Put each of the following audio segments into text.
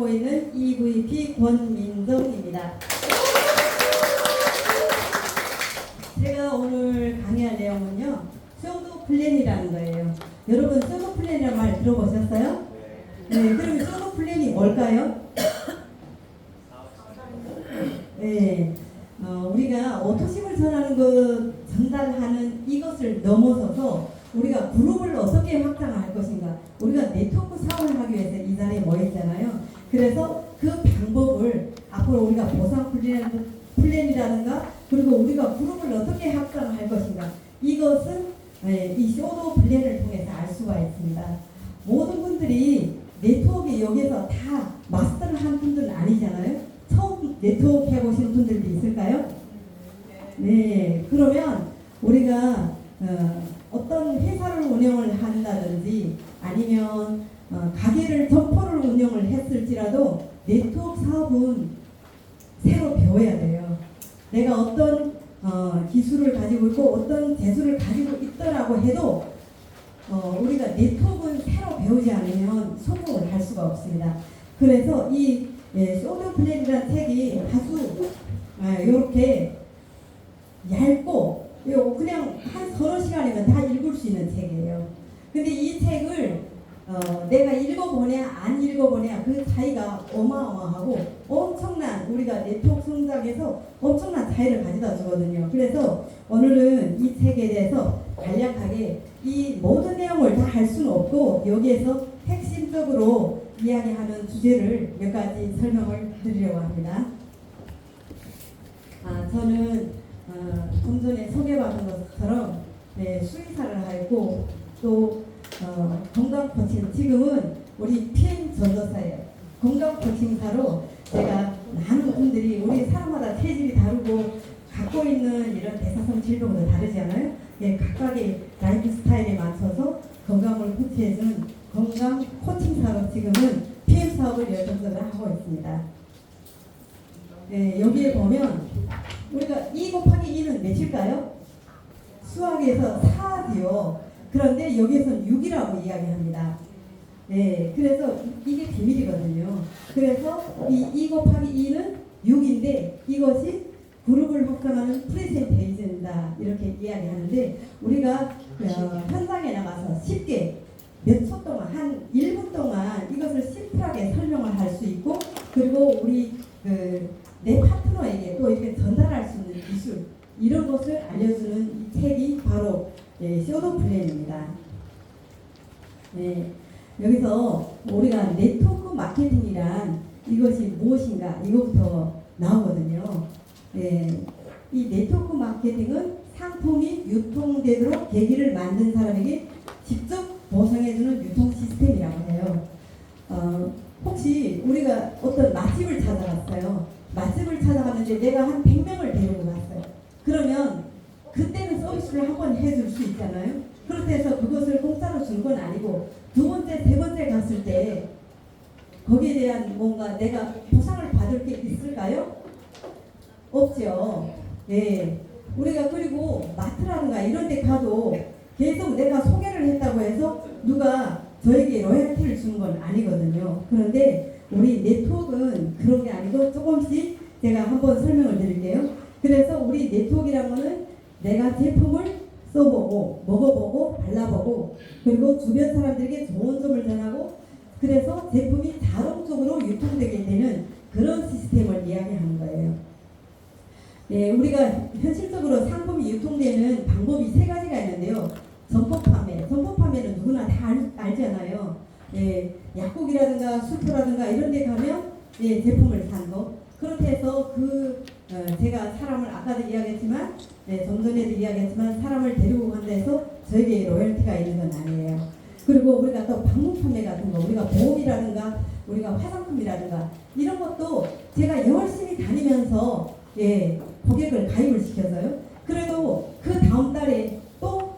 하고 있는 EVP 권민정입니다. 제가 오늘 강의할 내용은요, 쇼도 플랜이라는 거예요. 여러분 쇼도 플랜이라는 말 들어보셨어요? 네, 그럼 쇼도 플랜이 뭘까요? 네, 우리가 오토심을 전달하는 이것을 넘어서서 우리가 그룹을 어떻게 확장할 것인가, 우리가 네트워크 사업을 하기 위해서 이 자리에 모였잖아요. 그래서 그 방법을 앞으로 우리가 보상 플랜이라든가 그리고 우리가 그룹을 어떻게 확장할 것인가, 이것은 이 쇼도 플랜을 통해서 알 수가 있습니다. 모든 분들이 네트워크 여기에서 다 마스터를 한 분들은 아니잖아요. 처음 네트워크 해보신 분들도 있을까요? 네, 그러면 우리가 어떤 회사를 운영을 한다든지 아니면 가게를 점포를 운영을 했을지라도 네트워크 사업은 새로 배워야 돼요. 내가 어떤 기술을 가지고 있고 어떤 재수를 가지고 있더라고 해도 우리가 네트워크는 새로 배우지 않으면 성공을 할 수가 없습니다. 그래서 이 쇼도 플랜이라는 책이 아주 이렇게 얇고 그냥 한 서너 시간이면 다 읽을 수 있는 책이에요. 근데 이 책을 내가 읽어보냐 안 읽어보냐 그 차이가 어마어마하고 엄청난, 우리가 네트워크 성장에서 엄청난 차이를 가져다 주거든요. 그래서 오늘은 이 책에 대해서 간략하게 이 모든 내용을 다 할 수는 없고 여기에서 핵심적으로 이야기하는 주제를 몇 가지 설명을 드리려고 합니다. 저는 좀 전에 소개받은 것처럼 수의사를 하고 또 건강 코칭, 지금은 우리 PM 전도사예요. 건강 코칭사로 제가 많은 분들이, 우리 사람마다 체질이 다르고 갖고 있는 이런 대사성 질병도 다르잖아요. 각각의 라이프 스타일에 맞춰서 건강을 코치해주는 건강 코칭사로 지금은 PM 사업을 열정적으로 하고 있습니다. 여기에 보면 우리가 2 곱하기 2는 몇일까요? 수학에서 4지요. 그런데 여기에서는 6이라고 이야기합니다. 네, 그래서 이게 비밀이거든요. 그래서 이 2 곱하기 2는 6인데 이것이 그룹을 확장하는 프레젠테이션이다, 이렇게 이야기하는데 우리가 현장에 나가서 쉽게 몇 초 동안, 한 1분 동안 이것을 심플하게 설명을 할 수 있고, 그리고 우리 내 파트너에게 또 이렇게 전달할 수 있는 기술, 이런 것을 알려주는 이 책이 바로 쇼도 플랜입니다. 여기서 우리가 네트워크 마케팅이란 이것이 무엇인가, 이것부터 나오거든요. 이 네트워크 마케팅은 상품이 유통되도록 계기를 만든 사람에게 직접 보상해주는 유통 시스템이라고 해요. 혹시 우리가 어떤 맛집을 찾아갔어요. 맛집을 찾아갔는데 내가 한 100명을 데리고 갔어요. 그러면 그때는 서비스를 한 번 해줄 수 있잖아요. 그렇다 해서 그것을 공짜로 준 건 아니고 두 번째, 세 번째 갔을 때 거기에 대한 뭔가 내가 보상을 받을 게 있을까요? 없죠. 우리가 그리고 마트라든가 이런 데 가도 계속 내가 소개를 했다고 해서 누가 저에게 로열티를 주는 건 아니거든요. 그런데 우리 네트워크는 그런 게 아니고 조금씩 제가 한번 설명을 드릴게요. 그래서 우리 네트워크라는 거는 내가 제품을 써보고 먹어보고 발라보고 그리고 주변 사람들에게 좋은 점을 전하고 그래서 제품이 자동적으로 유통되게 되는 그런 시스템을 이야기하는 거예요. 우리가 현실적으로 상품이 유통되는 방법이 3가지가 있는데요. 점포 판매, 점포 판매는 누구나 다 알잖아요. 약국이라든가 슈퍼라든가 이런 데 가면 제품을 산 거. 그렇게 해서 제가 사람을 아까도 이야기했지만 좀 전에도 이야기했지만 사람을 데리고 간다 해서 저에게 로열티가 있는 건 아니에요. 그리고 우리가 또 방문 판매 같은 거, 우리가 보험이라든가 우리가 화장품이라든가 이런 것도 제가 열심히 다니면서 고객을 가입을 시켜서요. 그래도 그 다음 달에 또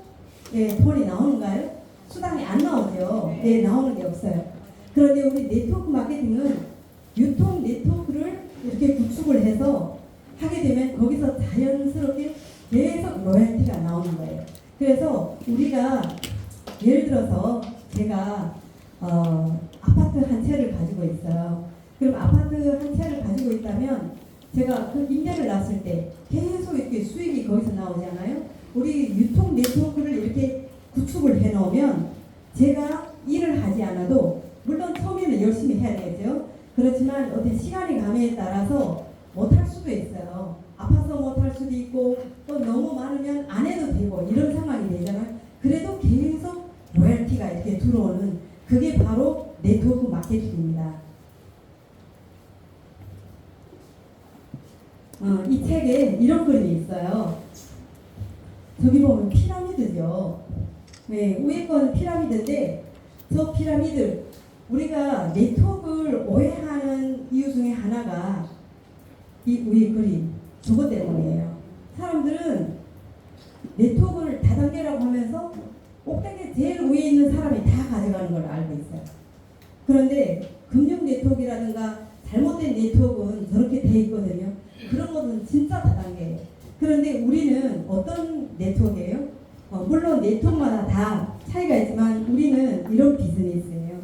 돈이 나오는가요? 수당이 안 나오죠. 나오는 게 없어요. 그런데 우리 네트워크 마케팅은 유통 네트워크를 이렇게 구축을 해서 하게 되면 거기서 자연스럽게 계속 로열티가 나오는 거예요. 그래서 우리가 예를 들어서 제가 아파트 한 채를 가지고 있어요. 그럼 아파트 한 채를 가지고 있다면 제가 그 임대를 놨을 때 계속 이렇게 수익이 거기서 나오잖아요. 우리 유통 네트워크를 이렇게 구축을 해 놓으면 제가 일을 하지 않아도 물론 처음에는 열심히 해야 되겠죠. 그렇지만 어떤 시간이 감에 따라서 못할 수도 있어요. 아파서 못할 수도 있고 또 너무 많으면 안 해도 되고 이런 상황이 되잖아요. 그래도 계속 로열티가 이렇게 들어오는 그게 바로 네트워크 마케팅입니다. 이 책에 이런 그림이 있어요. 저기 보면 피라미드죠. 네, 위에 건 피라미드인데 저 피라미드 우리가 네트워크를 오해하는 이유 중에 하나가 이 위에 그림 저것 때문이에요. 사람들은 네트워크를 다단계라고 하면서 꼭대기 제일 위에 있는 사람이 다 가져가는 걸 알고 있어요. 그런데 금융 네트워크라든가 잘못된 네트워크는 저렇게 돼 있거든요. 그런 것은 진짜 다단계예요. 그런데 우리는 어떤 네트워크예요? 물론 네트워크마다 다 차이가 있지만 우리는 이런 비즈니스예요.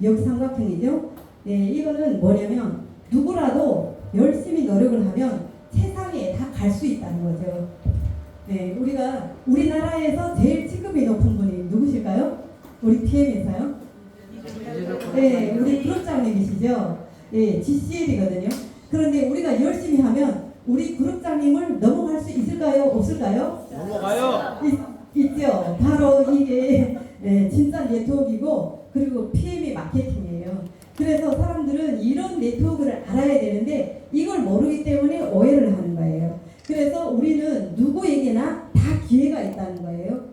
역삼각형이죠. 네, 이거는 뭐냐면 누구라도 열심히 노력을 하면 세상에 다 갈 수 있다는 거죠. 네, 우리가 우리나라에서 제일 직급이 높은 분이 누구실까요? 우리 PM에서요? 네, 우리 그룹장님이시죠. 네, GCL이거든요. 그런데 우리가 열심히 하면 우리 그룹장님을 넘어갈 수 있을까요? 없을까요? 넘어가요. 있죠. 바로 이게 네, 진짜 네트워크이고 그리고 PM이 마케팅이에요. 그래서 사람들은 이런 네트워크를 알아야 되는데 이걸 모르기 때문에 오해를 하는 거예요. 그래서 우리는 누구에게나 다 기회가 있다는 거예요.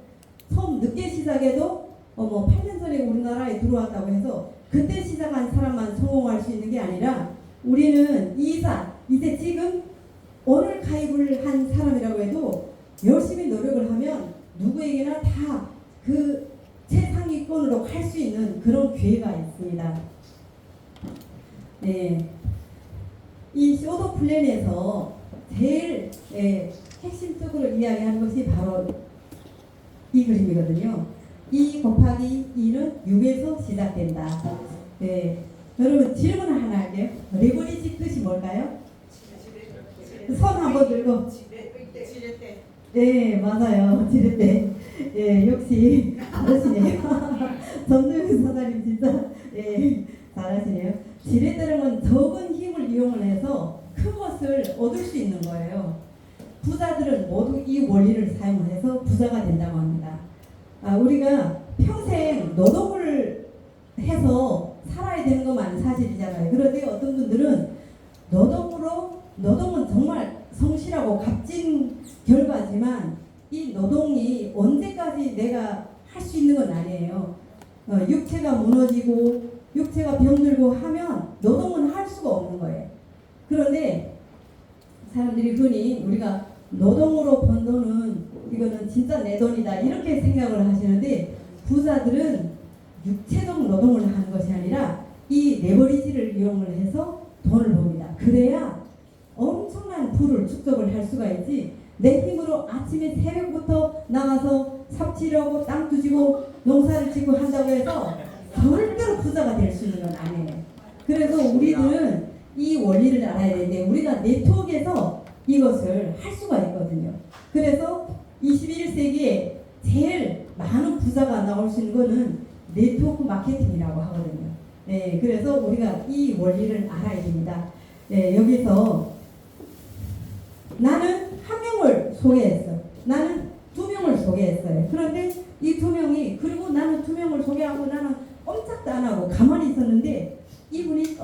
처음 늦게 시작해도 8년 전에 우리나라에 들어왔다고 해서 그때 시작한 사람만 성공할 수 있는 게 아니라 우리는 이제 지금 오늘 가입을 한 사람이라고 해도 열심히 노력을 하면 누구에게나 다 그 최상위권으로 갈 수 있는 그런 기회가 있습니다. 네, 이 쇼더 플랜에서 제일 핵심적으로 이야기하는 것이 바로 이 그림이거든요. 2 곱하기 2는 6에서 시작된다. 네, 여러분 질문 하나 할게요. 레버리지 뜻이 뭘까요? 손 한번 들고. 지렛대. 네, 맞아요. 지렛대. 예, 역시 잘하시네요. 전주현 사장님 진짜 잘하시네요. 지렛대는 건 적은 힘을 이용을 해서 큰 것을 얻을 수 있는 거예요. 부자들은 모두 이 원리를 사용해서 부자가 된다고 합니다. 우리가 평생 노동을 해서 살아야 되는 것만 사실이잖아요. 그런데 어떤 분들은 노동은 정말 성실하고 값진 결과지만 이 노동이 언제까지 내가 할 수 있는 건 아니에요. 육체가 무너지고 육체가 병들고 하면 노동은 할 수가 없는 거예요. 그런데 사람들이 흔히 우리가 노동으로 번 돈은 이거는 진짜 내 돈이다 이렇게 생각을 하시는데 부자들은 육체적 노동을 하는 것이 아니라 이 레버리지를 이용을 해서 돈을 법니다. 그래야 엄청난 부를 축적을 할 수가 있지 내 힘으로 아침에 새벽부터 나가서 삽질하고 땅 두지고 농사를 짓고 한다고 해서 절대로 부자가 될 수 있는 건 아니에요. 그래서 우리들은 이 원리를 알아야 되는데 우리가 네트워크에서 이것을 할 수가 있거든요. 그래서 21세기에 제일 많은 부자가 나올 수 있는 거는 네트워크 마케팅이라고 하거든요. 네, 그래서 우리가 이 원리를 알아야 됩니다. 네, 여기서 나는 한 명을 소개했어. 나는 2명을 소개했어요. 그런데 이 2명이 그리고 나는 2명을 소개하고 나는 꼼짝도 안 하고 가만히 있었는데 이분이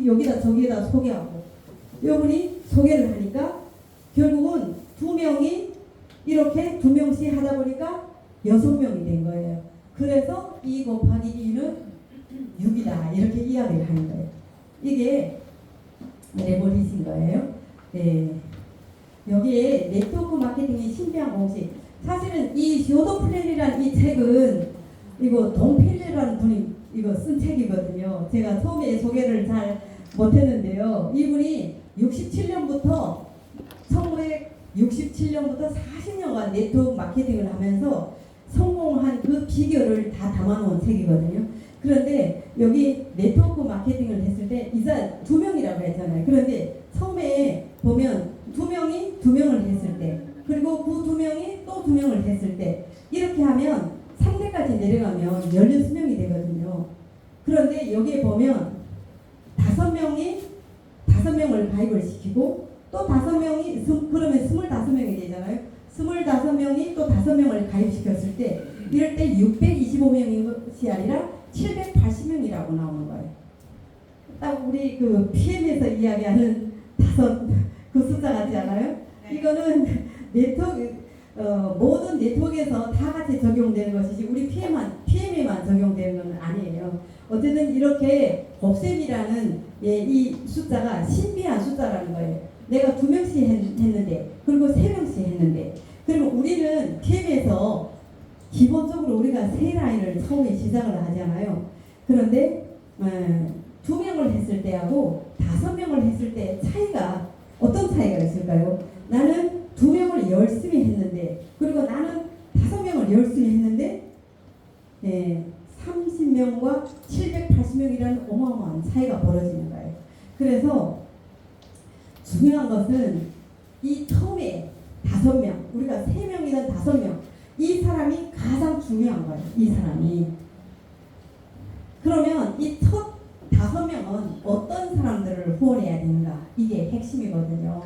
여기다 저기다 소개하고 이분이 소개를 하니까 결국은 2명이 이렇게 2명씩 하다 보니까 6명이 된 거예요. 그래서 2 곱하기 2는 6이다 이렇게 이야기를 하는 거예요. 이게 레버리지인 거예요. 네. 여기에 네트워크 마케팅의 신비한 공식. 사실은 이 쇼더 플랜이라는 이 책은 이거 동필레라는 분이 이거 쓴 책이거든요. 제가 처음에 소개를 잘 못했는데요. 이분이 1967년부터 40년간 네트워크 마케팅을 하면서 성공한 그 비결을 다 담아놓은 책이거든요. 그런데 여기 네트워크 마케팅을 했을 때 5명이 5명을 가입을 시키고 또 5명이 그러면 25명이 되잖아요. 25명이 또 5명을 가입시켰을 때 이럴 때 625명인 것이 아니라 780명이라고 나오는 거예요. 딱 우리 그 PM에서 이야기하는 그 숫자 같지 않아요? 이거는 모든 네트워크에서 다 같이 적용되는 것이지 우리 PM에만 적용되는 건 아니에요. 어쨌든 이렇게 곱셈이라는 이 숫자가 신비한 숫자라는 거예요. 내가 2명씩 했는데 그리고 3명씩 했는데 그러면 우리는 PM에서 기본적으로 우리가 3라인을 처음에 시작을 하잖아요. 그런데 2명을 했을 때하고 5명을 했을 때 차이가 어떤 차이가 있을까요? 나는 2명을 열심히 했는데 그리고 나는 5명을 열심히 했는데 30명과 780명이라는 어마어마한 차이가 벌어지는 거예요. 그래서 중요한 것은 이 처음에 5명, 우리가 3명이든 5명, 이 사람이 가장 중요한 거예요. 이 사람이. 그러면 이 첫 5명은 어떤 사람들을 후원해야 되는가? 이게 핵심이거든요.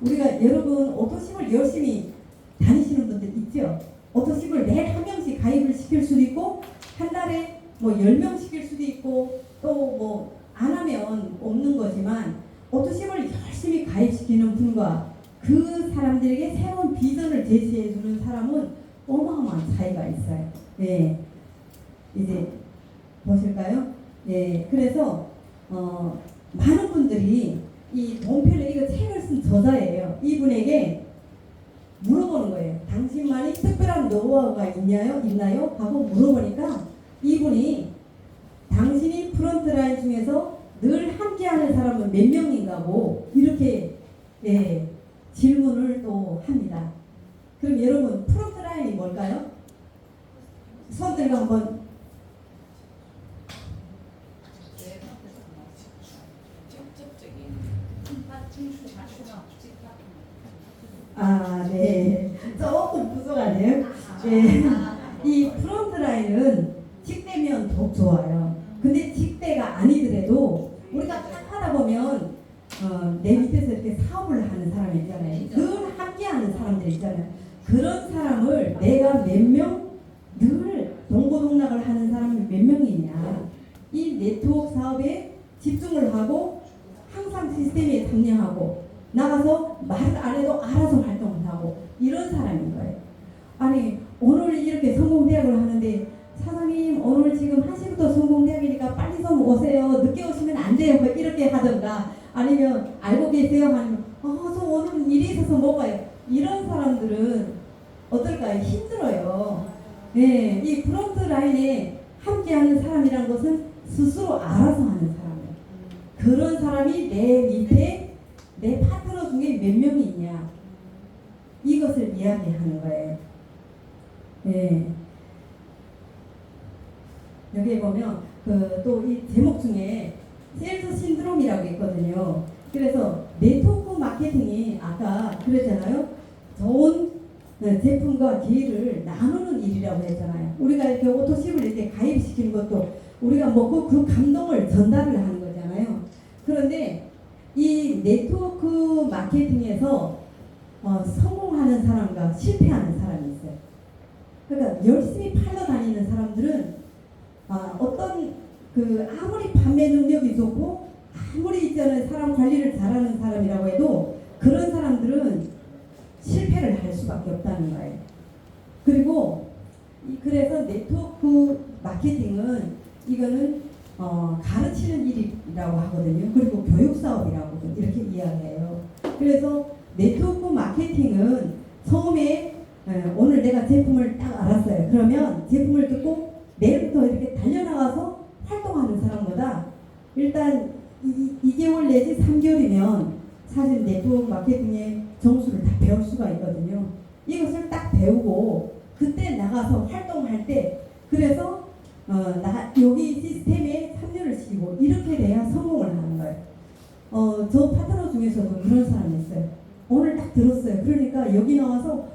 우리가 여러분 오토십을 열심히 다니시는 분들 있죠? 오토십을 매일 1명씩 가입을 시킬 수도 있고 한 달에 뭐 10명 시킬 수도 있고 또 뭐 안 하면 없는 거지만 오토십을 열심히 가입시키는 분과 그 사람들에게 새로운 비전을 제시해 주는 사람은 어마어마한 차이가 있어요. 네. 이제 보실까요? 네. 그래서 많은 분들이 이 동표를 이거 책을 쓴 저자예요. 이분에게 물어보는 거예요. 당신만이 특별한 노하우가 있나요? 하고 물어보니까 이분이 당신이 프론트라인 중에서 늘 함께하는 사람은 몇 명인가고 이렇게 질문을 또 합니다. 그럼 여러분 프론트라인이 뭘까요? 손 들고 한번 네. 조금 부족하네요. 네. 이 프론트라인은 직대면 더욱 좋아요. 근데 직대가 아니더라도 우리가 딱 하다 보면 내 밑에서 이렇게 사업을 하는 사람이 있잖아요. 늘 함께하는 사람들 있잖아요. 그런 사람을 내가 몇 명 늘 동고동락을 하는 사람이 몇 명이냐. 이 네트워크 사업에 집중을 하고 항상 시스템에 참여하고 나가서 말 안 해도 알아서 활동을 하고 이런 사람인 거예요. 아니 오늘 이렇게 성공대학을 하는데 사장님 오늘 지금 1시부터 성공대학이니까 빨리 좀 오세요. 늦게 오시면 안 돼요. 뭐 이렇게 하던가 아니면 알고 계세요? 아니면 저 오늘 일이 있어서 못 가요. 이런 사람들은 어떨까요? 힘들어요. 네, 이 프론트 라인에 함께하는 사람이라는 것은 스스로 알아서 하는 사람이에요. 그런 사람이 내 밑에 내 파트너 중에 몇 명이 있냐 이것을 이야기하는 거예요. 네. 여기에 보면 또 이 제목 중에 세일즈 신드롬이라고 있거든요. 그래서 네트워크 마케팅이 아까 그랬잖아요. 좋은 제품과 기회를 나누는 일이라고 했잖아요. 우리가 이렇게 오토십을 이렇게 가입시키는 것도 우리가 먹고 그 감동을 전달을 하는 거잖아요. 그런데 이 네트워크 마케팅에서 성공하는 사람과 실패하는 사람이 있어요. 그러니까 열심히 팔러 다니는 사람들은 어떤 아무리 판매 능력이 좋고 아무리 있잖아요 사람 관리를 잘하는 사람이라고 해도 그런 사람들은 실패를 할 수밖에 없다는 거예요. 그리고 그래서 네트워크 마케팅은 이거는 가르치는 일이라고 하거든요. 그리고 교육 사업이라고 이렇게 이야기해요. 그래서 네트워크 마케팅은 처음에 오늘 내가 제품을 딱 알았어요. 그러면 제품을 듣고 내일부터 이렇게 달려나가서 활동하는 사람보다 일단 2개월 내지 3개월이면 사실 네트워크 마케팅의 정수를 다 배울 수가 있거든요. 이것을 딱 배우고 그때 나가서 활동할 때 그래서 여기 시스템에 참여를 시키고 이렇게 돼야 성공을 하는 거예요. 저 파트너 중에서도 그런 사람이 있어요. 오늘 딱 들었어요. 그러니까 여기 나와서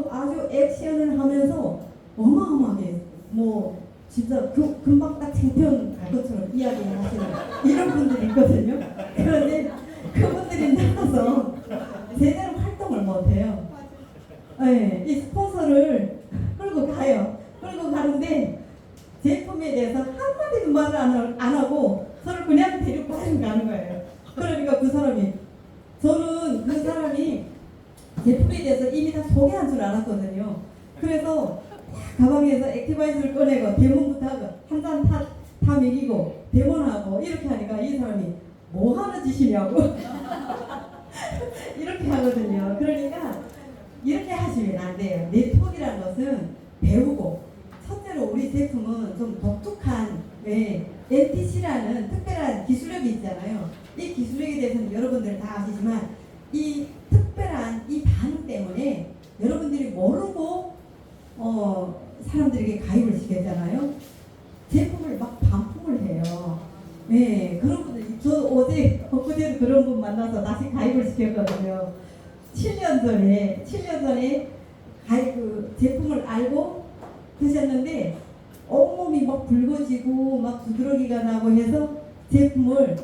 와 아주 액션을 하면서 어마어마하게 뭐 진짜 금방 딱 창피한 갈 것처럼 이야기하시는 이런 분들이 있거든요. 그런데 그분들이 나가서 제대로 활동을 못해요. 네, 이 스폰서를 끌고 가요. 끌고 가는데 제품에 대해서 한마디도 말을 안 하고 저를 그냥 데리고 가는 거예요. 그러니까 그 사람이, 저는 그 사람이 제품에 대해서 이미 다 소개한 줄 알았거든요. 그래서 가방에서 액티바이스를 꺼내고 대본부터 하고 한 잔 다 먹이고 대본하고 이렇게 하니까 이 사람이 뭐 하는 짓이냐고 이렇게 하거든요. 그러니까 이렇게 하시면 안 돼요. 네트워크라는 것은 배우고, 첫째로 우리 제품은 좀 독특한 NTC라는 특별한 기술력이 있잖아요. 이 기술력에 대해서는 여러분들 다 아시지만 이 특별한 이 반응 때문에 여러분들이 모르고 사람들에게 가입을 시켰잖아요. 제품을 막 반품을 해요. 네, 그런 분들, 저 엊그제 그런 분 만나서 다시 가입을 시켰거든요. 7년 전에 그 제품을 알고 드셨는데 온몸이 막 붉어지고 막 두드러기가 나고 해서 제품을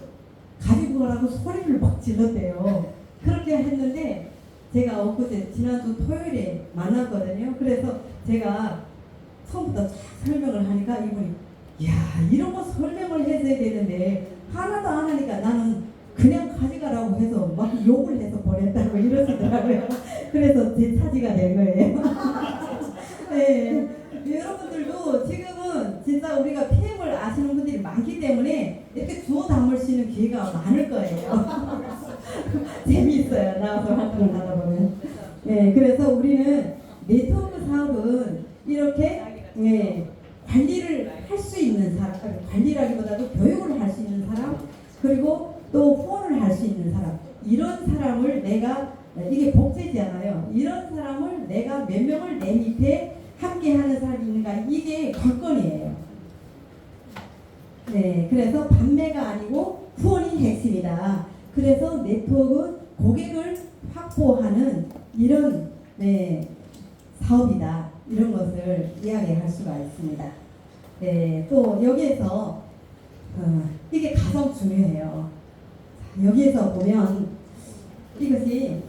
가지고 가라고 소리를 막 질렀대요. 그렇게 했는데 제가 엊그제 지난주 토요일에 만났거든요. 그래서 제가 처음부터 쫙 설명을 하니까 이분이, 야, 이런 거 설명을 해줘야 되는데 하나도 안 하니까 나는 그냥 가져가라고 해서 막 욕을 해서 보냈다고 이러시더라고요. 그래서 제 차지가 된 거예요. 네, 여러분들도 지금은 진짜 우리가 PM을 아시는 분들이 많기 때문에 이렇게 주워 담을 수 있는 기회가 많을 거예요. 재미있어요. 나와서 활동을 하다 보면. 네, 그래서 우리는 네트워크 사업은 이렇게 관리를 할 수 있는 사람, 관리라기보다도 교육을 할 수 있는 사람, 그리고 또 후원을 할 수 있는 사람, 이런 사람을 내가, 이게 복제잖아요. 이런 사람을 내가 몇 명을 내 밑에 함께 하는 사람이 있는가, 이게 관건이에요. 네, 그래서 판매가 아니고 후원이 핵심이다. 그래서 네트워크는 고객을 확보하는 이런 사업이다. 이런 것을 이야기할 수가 있습니다. 네, 또 여기에서 이게 가장 중요해요. 여기에서 보면 이것이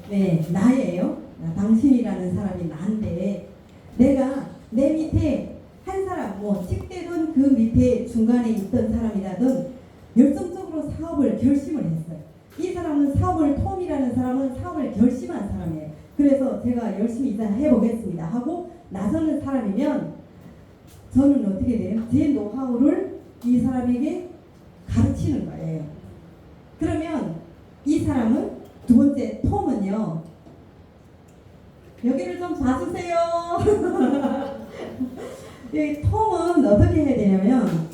나예요. 당신이라는 사람이 나인데, 내가 내 밑에 한 사람, 뭐 직대든 그 밑에 중간에 있던 사람이라든 열정적으로 사업을 결심을 했어요. 이 사람은 톰이라는 사람은 사업을 결심한 사람이에요. 그래서 제가 열심히 일단 해보겠습니다 하고 나서는 사람이면 저는 어떻게 돼요? 제 노하우를 이 사람에게 가르치는 거예요. 그러면 이 사람은, 두 번째 톰은요, 여기를 좀 봐주세요. 이 톰은 어떻게 해야 되냐면,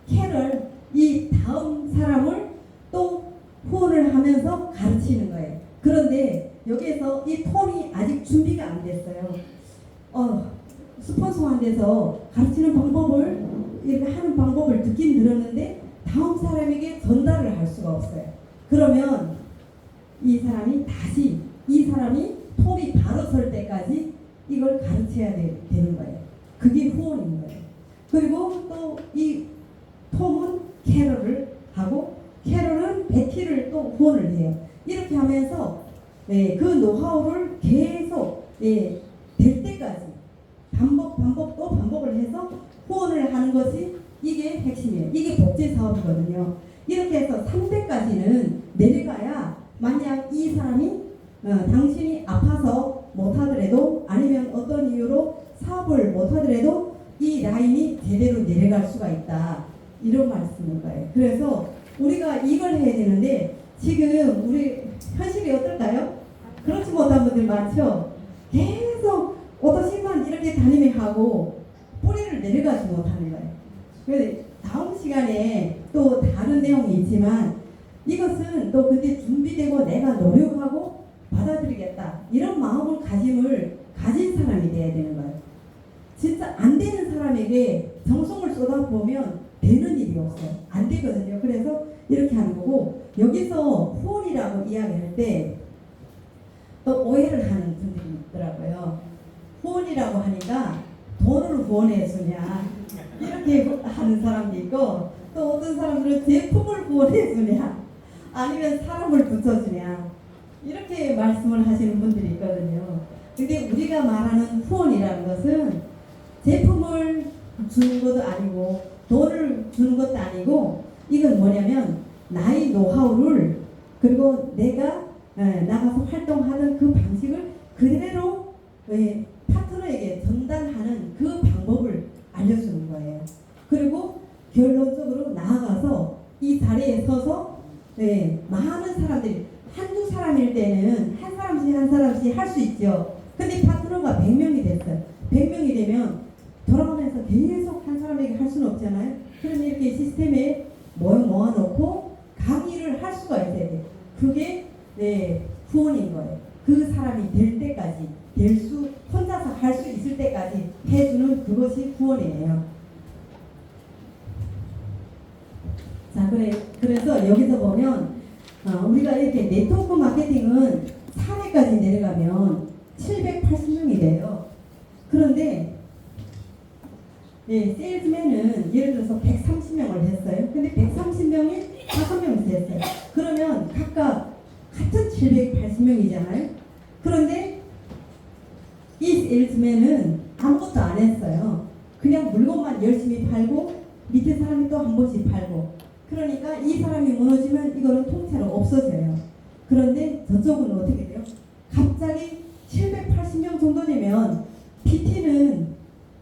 캐럴, 이 다음 사람을 또 후원을 하면서 가르치는 거예요. 그런데 여기에서 이 톰이 아직 준비가 안 됐어요. 스폰서한테서 가르치는 방법을, 이렇게 하는 방법을 듣긴 들었는데 다음 사람에게 전달을 할 수가 없어요. 그러면 이 사람이 다시, 이 사람이 톰이 바로 설 때까지 이걸 가르쳐야 되는 거예요. 그게 후원인 거예요. 그리고 또 이 톰은 캐럴을 하고, 캐럴은 베티를 또 후원을 해요. 이렇게 하면서 그 노하우를 계속 될 때까지 반복 또 반복을 해서 후원을 하는 것이, 이게 핵심이에요. 이게 복제 사업이거든요. 이렇게 해서 3대까지는 내려가야, 만약 이 사람이 당신이 아파서 못하더라도, 아니면 어떤 이유로 사업을 못하더라도 이 라인이 제대로 내려갈 수가 있다. 이런 말씀인 거예요. 그래서 우리가 이걸 해야 되는데, 지금 우리 현실이 어떨까요? 그렇지 못한 분들 많죠? 계속 오토신만 이렇게 다니며 하고 뿌리를 내려가지 못하는 거예요. 그래서 다음 시간에 또 다른 내용이 있지만, 이것은 또 그때 준비되고 내가 노력하고 받아들이겠다, 이런 마음을 가진 사람이 돼야 되는 거예요. 진짜 안 되는 사람에게 정성을 쏟아보면 되는 일이 없어요. 안 되거든요. 그래서 이렇게 하는 거고, 여기서 후원이라고 이야기할 때 또 오해를 하는 분들이 있더라고요. 후원이라고 하니까 돈을 후원해 주냐, 이렇게 하는 사람도 있고 또 어떤 사람들은 제품을 후원해 주냐 아니면 사람을 붙여주냐 이렇게 말씀을 하시는 분들이 있거든요. 근데 우리가 말하는 후원이라는 것은 제품을 주는 것도 아니고 돈을 주는 것도 아니고 이건 뭐냐면 나의 노하우를 그리고 내가 나가서 활동하는 그 방식을 그대로 파트너에게 전달하는 그 방법을 알려주는 거예요. 그리고 결론적으로 나아가서 이 자리에 서서 많은 사람들이 한두 사람일 때는 한 사람씩 할 수 있죠. 근데 파트너가 100명이 됐어요. 100명이 되면 돌아가면서 계속 한 사람에게 할 수는 없잖아요. 그러면 이렇게 시스템에 모아놓고 강의를 할 수가 있어야 돼요. 그게 후원인 거예요. 그 사람이 될 때까지 혼자서 할 수 있을 때까지 해주는 그것이 후원이에요. 자, 그래서 여기서 보면 우리가 이렇게 네트워크 마케팅은 4회까지 내려가면 780명이 돼요. 그런데 세일즈맨은 예를 들어서 130명을 했어요. 근데 130명이 5명씩 했어요. 그러면 각각 같은 780명이잖아요. 그런데 이 세일즈맨은 아무것도 안 했어요. 그냥 물건만 열심히 팔고 밑에 사람이 또 한 번씩 팔고 그러니까 이 사람이 무너지면 이거는 통째로 없어져요. 그런데 저쪽은 어떻게 돼요? 갑자기 780명 정도 되면 PT는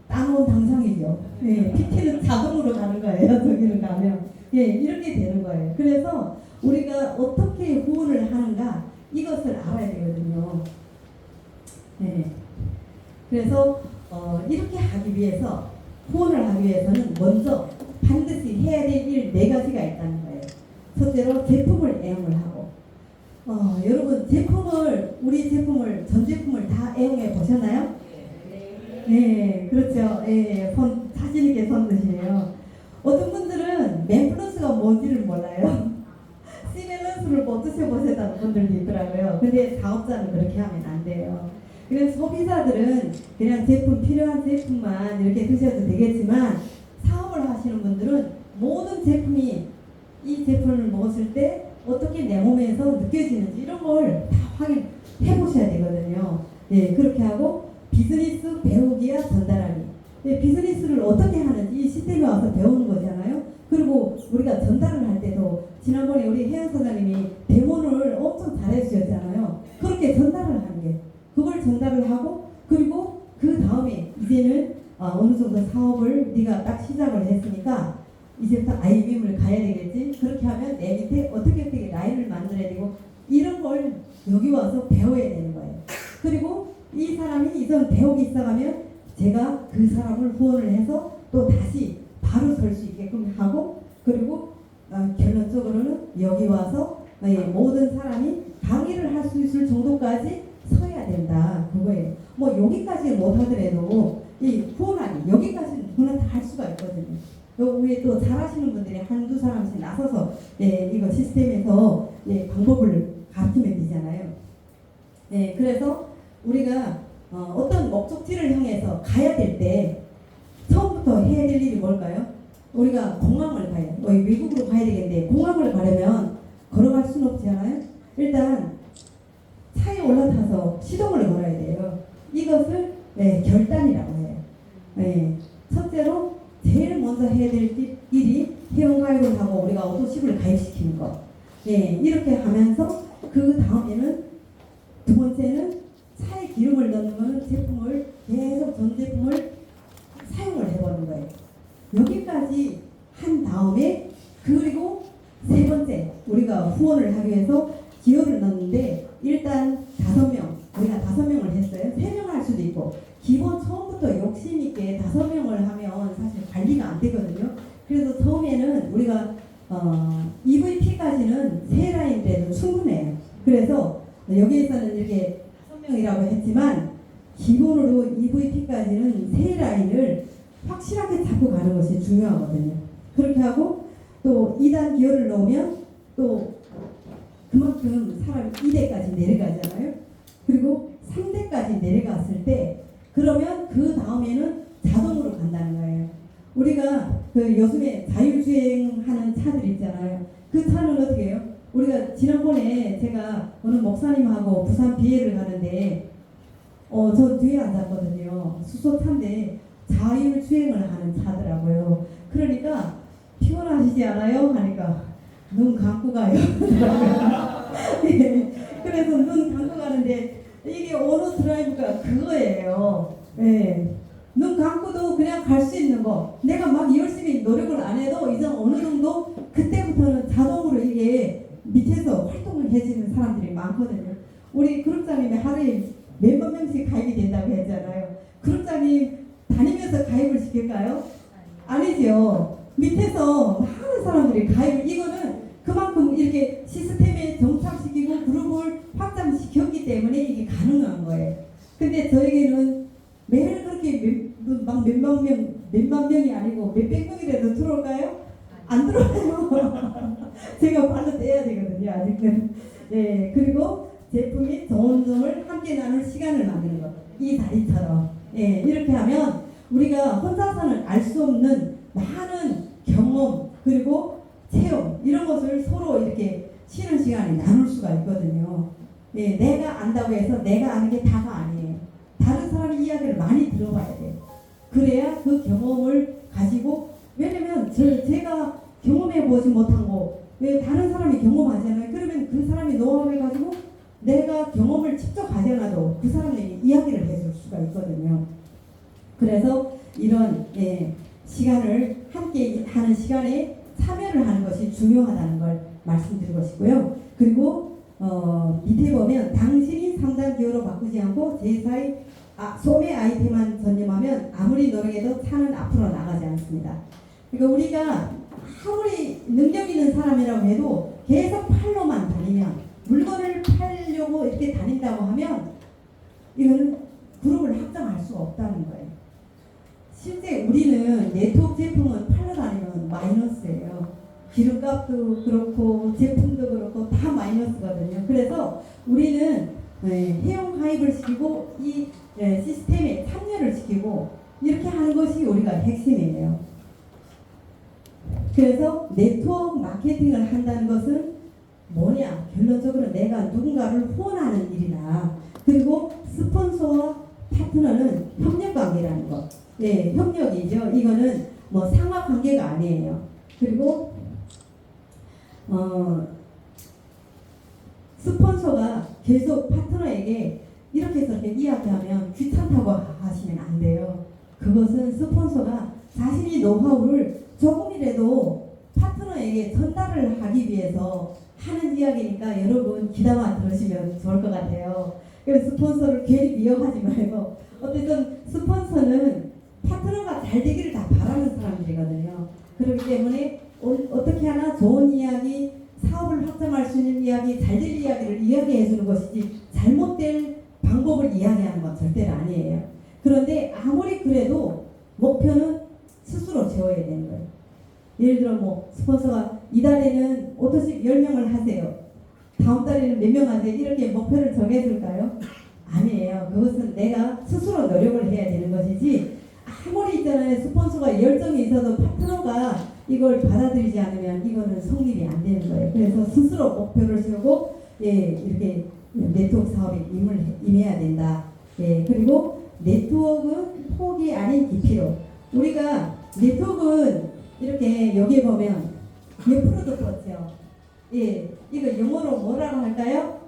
따놓은 당상이죠. PT는 자동으로 가는 거예요. 저기는 가면. 이렇게 되는 거예요. 그래서 우리가 어떻게 후원을 하는가 이것을 알아야 되거든요. 그래서 이렇게 하기 위해서 후원을 하기 위해서는 먼저 반드시 해야 될 일 4가지가 있다는 거예요. 첫째로 제품을 애용을 하고 여러분 우리 제품을 전 제품을 다 애용해 보셨나요? 네, 그렇죠. 자신 있게 손 드시네요. 어떤 분들은 맨플러스가 뭔지를 몰라요. C밸런스를 못 드셔보셨다는 분들도 있더라고요. 근데 사업자는 그렇게 하면 안 돼요. 그래서 소비자들은 그냥 필요한 제품만 이렇게 드셔도 되겠지만 사업을 하시는 분들은 모든 제품이 이 제품을 먹었을 때 어떻게 내 몸에서 느껴지는지 이런 걸 다 확인해 보셔야 되거든요. 그렇게 하고 비즈니스 배우기와 전달하기. 비즈니스를 어떻게 하는지 이 시스템에 와서 배우는 거잖아요. 그리고 우리가 전달을 할 때도 지난번에 우리 혜연 사장님이 데모를 엄청 잘해 주셨잖아요. 그렇게 전달을 하는 게 그걸 전달을 하고 그리고 그 다음에 이제는 어느 정도 사업을 네가 딱 시작을 했으니까 이제부터 IBM을 가야 되겠지. 그렇게 하면 내 밑에 어떻게 라인을 만들어야 되고 이런 걸 여기 와서 배워야 되는 거예요. 그리고 이 사람이 이전 배우기 시작하면 제가 그 사람을 후원을 해서 또 다시 바로 설 수 있게끔 하고 그리고 결론적으로는 여기 와서 모든 사람이 강의를 할 수 있을 정도까지 서야 된다. 그거예요. 뭐 여기까지 못 하더라도 이 후원하기 여기까지는 누구나 다 할 수가 있거든요. 요 위에 또 잘하시는 분들이 한두 사람씩 나서서 이거 시스템에서 방법을 가르치면 되잖아요. 그래서 우리가 어떤 목적지를 향해서 가야 될 때 처음부터 해야 될 일이 뭘까요? 우리가 공항을 가요. 외국으로 가야 되겠는데 공항을 가려면 걸어갈 수는 없잖아요. 일단 차에 올라타서 시동을 걸어야 돼요. 이것을 결단이라고 해요. 첫째로 제일 먼저 해야 될 일이 회원가입을 하고 우리가 오토십을 가입시키는 거. 이렇게 하면서 그 다음에는 두 번째는 차에 기름을 넣는 거는 제품을 계속 전 제품을 사용을 해보는 거예요. 여기까지 한 다음에 그리고 세 번째 우리가 후원을 하기 위해서 기여를 넣는데 일단 5명 우리가 5명을 했어요. 3명 할 수도 있고 기본 처음부터 욕심 있게 5명을 하면 사실 관리가 안 되거든요. 그래서 처음에는 우리가 EVP까지는 3라인인데도 충분해요. 그래서 여기에서는 이렇게 5명이라고 했지만 기본으로 EVP까지는 3라인을 확실하게 잡고 가는 것이 중요하거든요. 그렇게 하고 또 2단 기어를 넣으면 또 그만큼 사람이 2대까지 내려가잖아요. 그리고 3대까지 내려갔을 때 그러면 그 다음에는 자동으로 간다는 거예요. 우리가 그 요즘에 자율주행하는 차들 있잖아요. 그 차는 어떻게 해요? 우리가 지난번에 제가 어느 목사님하고 부산 비회를 가는데 저 뒤에 앉았거든요. 수소차인데 자율주행을 하는 차더라고요. 그러니까 피곤하시지 않아요? 하니까 눈 감고 가요. 예, 그래서 눈 감고 가는데 이게 오너 드라이브가 그거예요. 예. 눈 감고도 그냥 갈 수 있는 거. 내가 막 열심히 노력을 안 해도 이제 어느 정도 그때부터는 자동으로 이게 밑에서 활동을 해주는 사람들이 많거든요. 우리 그룹장님이 하루에 몇만 명씩 가입이 된다고 했잖아요. 그룹장님 다니면서 가입을 시킬까요? 아니죠. 밑에서 많은 사람들이 가입을, 이거는 그만큼 이렇게 시스템에 정착시키고 그룹을 확장시켰기 때문에 이게 가능한 거예요. 근데 저에게는 매일 그렇게 몇만 명이 아니고 몇백 명이라도 들어올까요? 안 들어와요. 제가 발로 떼야 되거든요, 아직은. 네, 그리고 제품이 좋은 점을 함께 나눌 시간을 만드는 것. 이 자리처럼. 예, 이렇게 하면 우리가 혼자서는 알 수 없는 많은 경험, 그리고 체험, 이런 것을 서로 이렇게 쉬는 시간에 나눌 수가 있거든요. 예, 내가 안다고 해서 내가 아는 게 다가 아니에요. 다른 사람의 이야기를 많이 들어봐야 돼요. 그래야 그 경험을 가지고, 왜냐면 제가 경험해보지 못한 거, 왜 다른 사람이 경험하잖아요. 그러면 그 사람이 노하우를 가지고 내가 경험을 직접 하지 않아도 그 사람에게 이야기를 해줄 수가 있거든요. 그래서 이런 시간을 함께 하는 시간에 참여를 하는 것이 중요하다는 걸 말씀드리고 싶고요. 그리고 밑에 보면 당신이 3단 기호로 바꾸지 않고 제4의 소매 아이템만 전념하면 아무리 노력해도 차는 앞으로 나가지 않습니다. 그러니까 우리가 아무리 능력 있는 사람이라고 해도 계속 팔로만 다니면, 물건을 팔려고 이렇게 다닌다고 하면 이거는 그룹을 확장할 수가 없다는 거예요. 실제 우리는 네트워크 제품은 팔러 다니면 마이너스예요. 기름값도 그렇고 제품도 그렇고 다 마이너스거든요. 그래서 우리는 회원 가입을 시키고 이 시스템에 참여를 시키고 이렇게 하는 것이 우리가 핵심이에요. 그래서 네트워크 마케팅을 한다는 것은 뭐냐? 결론적으로 내가 누군가를 후원하는 일이다. 그리고 스폰서와 파트너는 협력관계라는 것. 네, 협력이죠. 이거는 뭐 상하관계가 아니에요. 그리고 스폰서가 계속 파트너에게 이렇게 저렇게 이야기하면 귀찮다고 하시면 안 돼요. 그것은 스폰서가 자신의 노하우를 조금이라도 파트너에게 전달을 하기 위해서 하는 이야기니까 여러분 귀담아 들으시면 좋을 것 같아요. 그래서 스폰서를 괜히 미워하지 말고, 어쨌든 스폰서는 파트너가 잘 되기를 다 바라는 사람들이거든요. 그렇기 때문에 어떻게 하나 좋은 이야기, 사업을 확장할 수 있는 이야기, 잘 될 이야기를 이야기해 주는 것이지 잘못될 방법을 이야기하는 건 절대로 아니에요. 그런데 아무리 그래도 목표는 스스로 세워야 되는 거예요. 예를 들어 뭐 스폰서가 이달에는 오토십 10명을 하세요. 다음 달에는 몇 명 하세요. 이렇게 목표를 정해줄까요? 아니에요. 그것은 내가 스스로 노력을 해야 되는 것이지, 아무리 있잖아요. 스폰서가 열정이 있어도 파트너가 이걸 받아들이지 않으면 이거는 성립이 안 되는 거예요. 그래서 스스로 목표를 세우고 이렇게 네트워크 사업에 임해야 된다. 그리고 네트워크는 폭이 아닌 깊이로. 우리가 네트워크는 이렇게 여기 보면 옆으로도 뻗죠. 이거 영어로 뭐라고 할까요?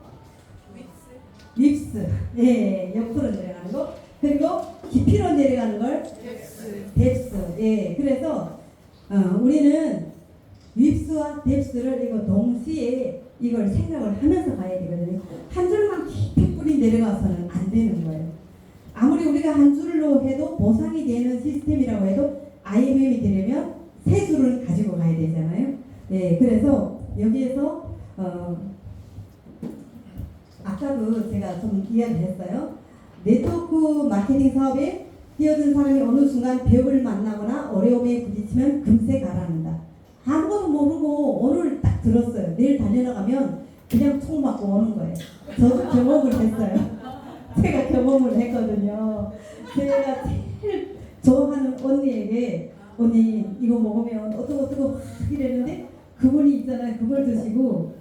립스. 옆으로 내려가는 거. 그리고 깊이로 내려가는 걸 뎁스. 그래서 우리는 립스와 뎁스를 이거 동시에 이걸 생각을 하면서 가야 되거든요. 한 줄만 깊이 뿌리 내려가서는 안 되는 거예요. 아무리 우리가 한 줄로 해도 보상이 되는 시스템이라고 해도 IMM이 되려면 세 줄을 가지고 가야 되잖아요. 그래서 여기에서 아까도 제가 좀 이야기했어요. 네트워크 마케팅 사업에 뛰어든 사람이 어느 순간 벽을 만나거나 어려움에 부딪히면 금세 가라앉는다. 아무것도 모르고 오늘 딱 들었어요. 내일 달려나가면 그냥 총 맞고 오는 거예요. 저도 경험을 했어요. 제가 경험을 했거든요. 제가 제일 좋아하는 언니에게 언니 이거 먹으면 어떡 막 이랬는데 그분이 있잖아요. 그걸 드시고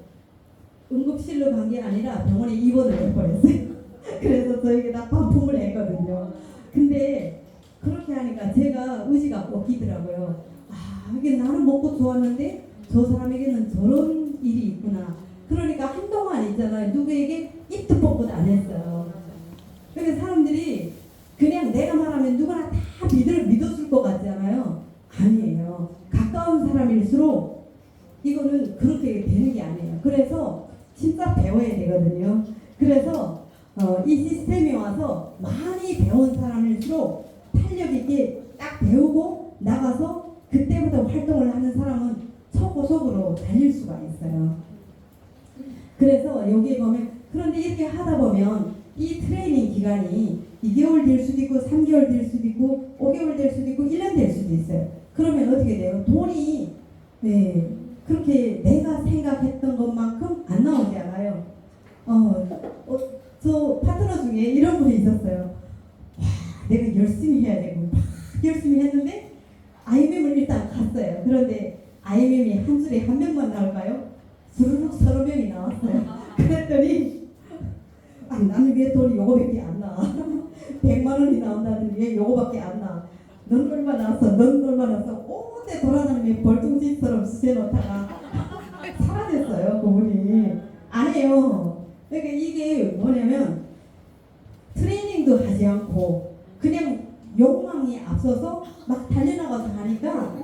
응급실로 간 게 아니라 병원에 입원을 해버렸어요. 그래서 저에게 다 반품을 했거든요. 근데 그렇게 하니까 제가 의지가 꺾이더라고요. 아, 이게 나는 먹고 좋았는데 저 사람에게는 저런 일이 있구나. 그러니까 한동안 있잖아요. 누구에게 입도 뻗고 안 했어요. 그러니까 사람들이 그냥 내가 말하면 누구나 다 믿어줄 것 같잖아요. 아니에요. 가까운 사람일수록 이거는 그렇게 되는 게 아니에요. 그래서 진짜 배워야 되거든요. 그래서 이 시스템에 와서 많이 배운 사람일수록 탄력 있게 딱 배우고 나가서 그때부터 활동을 하는 사람은 초고속으로 달릴 수가 있어요. 그래서 여기에 보면 그런데 이렇게 하다 보면 이 트레이닝 기간이 2개월 될 수도 있고 3개월 될 수도 있고 5개월 될 수도 있고 1년 될 수도 있어요. 그러면 어떻게 돼요? 돈이 그렇게 내가 생각했던 것만큼 안 나오지 않아요. 저 파트너 중에 이런 분이 있었어요. 와, 내가 열심히 해야 되고 막 열심히 했는데 IMM을 일단 갔어요. 그런데 IMM이 한 줄에 한 명만 나올까요? 주르륵 서너 명이 나왔어요. 그랬더니 나는 왜 돈이 요거밖에 안 나와? 100만 원이 나온다는데 왜 요거밖에 안 나와? 넌 얼마 나왔어? 넌 얼마 나왔어? 온데 돌아다니며 벌통짓처럼 수세놓다가 사라졌어요. 그분이. 안 해요. 그러니까 이게 뭐냐면 트레이닝도 하지 않고 그냥 욕망이 앞서서 막 달려나가서 하니까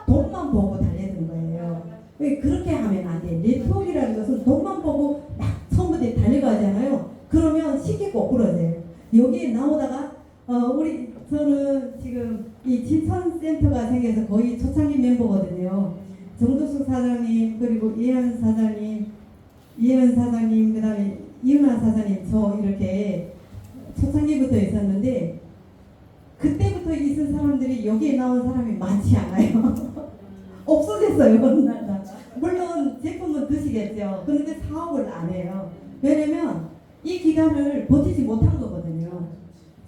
돈만 보고 달리는 거예요. 왜 그렇게 하면 안 돼. 네트워크라는 것은 돈만 보고 막 처음부터 달려가잖아요. 그러면 쉽게 거꾸로져요. 여기에 나오다가 저는 지금 이 진천센터가 생겨서 거의 초창기 멤버거든요. 정도숙 사장님 그리고 이혜연 사장님 그다음에 이은하 사장님 저 이렇게 초창기부터 있었는데 그때부터 있은 사람들이 여기에 나온 사람이 많지 않아요. 없어졌어요. 어느 날 물론 제품은 드시겠죠. 그런데 사업을 안 해요. 왜냐면 이 기간을 버티지 못한 거거든요.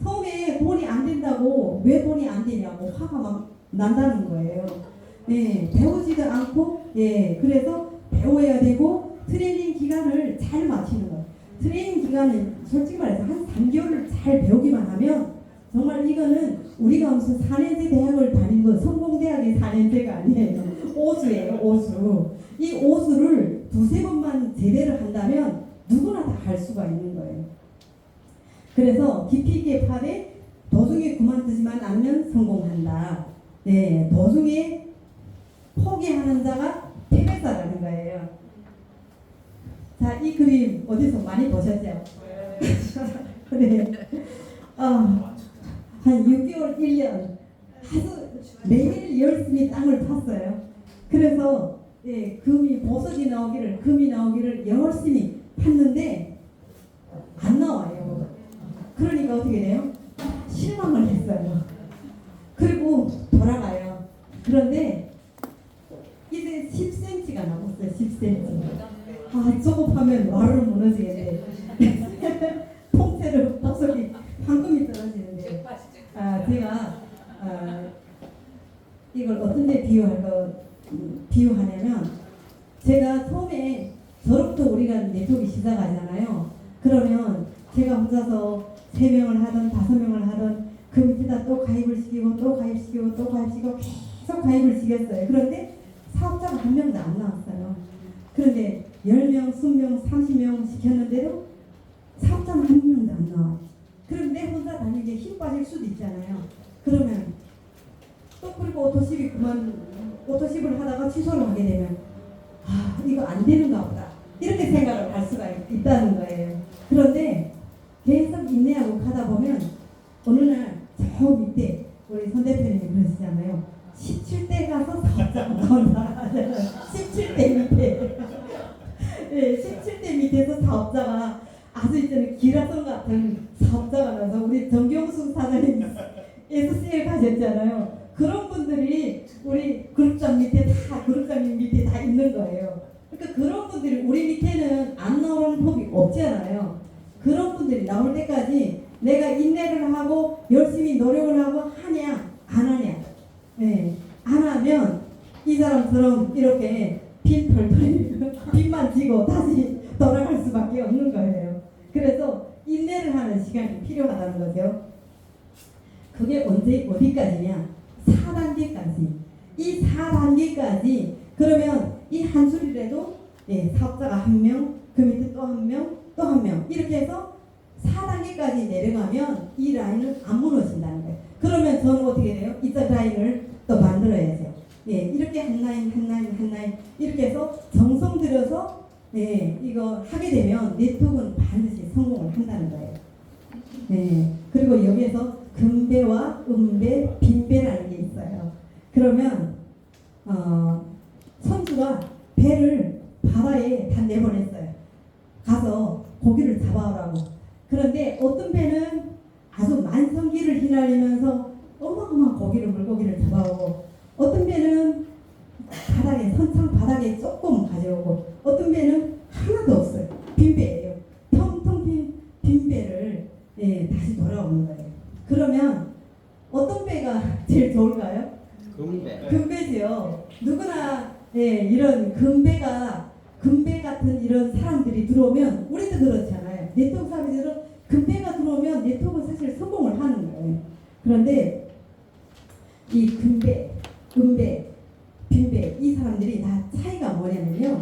처음에 돈이 안 된다고 왜 돈이 안 되냐고 화가 막 난다는 거예요. 배우지도 않고 그래서 배워야 되고 트레이닝 기간을 잘 마치는 거예요. 트레이닝 기간은 솔직히 말해서 한 3개월을 잘 배우기만 하면 정말 이거는 우리가 무슨 4년제 대학을 다닌 거 성공대학의 4년제가 아니에요. 오수예요. 오수. 이 오수를 두세 번만 제대로 한다면 누구나 다 할 수가 있는 거예요. 그래서 깊이 있게 파되 도중에 그만두지만 않으면 성공한다. 도중에 포기하는 자가 패배자라는 거예요. 자, 이 그림 어디서 많이 보셨죠? 네. 한 6개월, 1년 아주 매일 열심히 땅을 팠어요. 그래서 금이 나오기를 열심히 팠는데 안 나와요. 그러니까 어떻게 돼요? 실망을 했어요. 그리고 돌아가요. 그런데 이제 10cm가 남았어요. 10cm. 저거 파면 와르르 무너지겠네. 통째로 박석이 황금이 떨어지는데 제가 이걸 어떤 데 비유하냐면 제가 처음에 저로부터 우리가 네트워크 시작하잖아요. 그러면 제가 혼자서 3명을 하든 5명을 하든 그 밑에다 또 가입을 시키고 또 가입시키고 또 가입시키고 계속 가입을 시켰어요. 그런데 사업자가 한 명도 안 나왔어요. 그런데 10명, 20명, 30명 시켰는데도 사업자는 한 명도 안 나와. 그럼 내 혼자 다니게 힘 빠질 수도 있잖아요. 그러면 또 그리고 오토십을 하다가 취소를 하게 되면 이거 안 되는가 보다. 이렇게 생각을 할 수가 있다는 거예요. 그런데 계속 인내하고 가다 보면 어느 날 저 밑에 우리 손 대표님이 그러시잖아요. 17대 가서 사업자가 나온다. 17대 밑에 17대 밑에서 사업자가 아주 이제는 기라성 같은 사업자가 나서 우리 정경숙 사장님 SCL 가셨잖아요. 그런 분들이 우리 그룹장님 밑에 다 있는 거예요. 그러니까 그런 분들이 우리 밑에는 안 나오는 법이 없잖아요. 그런 분들이 나올 때까지 내가 인내를 하고 열심히 노력을 하고 하냐 안 하냐 네. 안 하면 이 사람처럼 이렇게 빈 털털이 빈만 지고 다시 돌아갈 수밖에 없는 거예요. 그래서 인내를 하는 시간이 필요하다는 거죠. 그게 언제 어디까지냐? 4단계까지. 이 4단계까지 그러면 이 한 줄이라도 사업자가 한 명, 그 밑에 또 한 명, 또 한 명 이렇게 해서 4단계까지 내려가면 이 라인은 안 무너진다는 거예요. 그러면 저는 어떻게 돼요? 이쪽 라인을 또 만들어야죠. 이렇게 한 라인, 한 라인, 한 라인 이렇게 해서 정성 들여서 이거 하게 되면 네트워크는 반드시 성공을 한다는 거예요. 그리고 여기에서 금배와 음배, 빈배라는 게 있어요. 그러면 선주가 배를 바다에 다 내보냈어요. 가서 고기를 잡아오라고. 그런데 어떤 배는 아주 만성기를 휘날리면서 어마어마한 고기를 물고기를 잡아오고, 어떤 배는 바닥에 선창 바닥에 조금 가져오고, 어떤 배는 하나도 없어요. 빈 배예요. 텅텅 빈 배를 다시 돌아오는 거예요. 그러면 어떤 배가 제일 좋을까요? 금배. 금배지요. 누구나 이런 금배 같은 이런 사람들이 들어오면, 우리도 그렇잖아요. 네트워크 사람들은 금배가 들어오면 네트워크 사실 성공을 하는 거예요. 그런데 이 금배, 음배, 빈배 이 사람들이 다 차이가 뭐냐면요.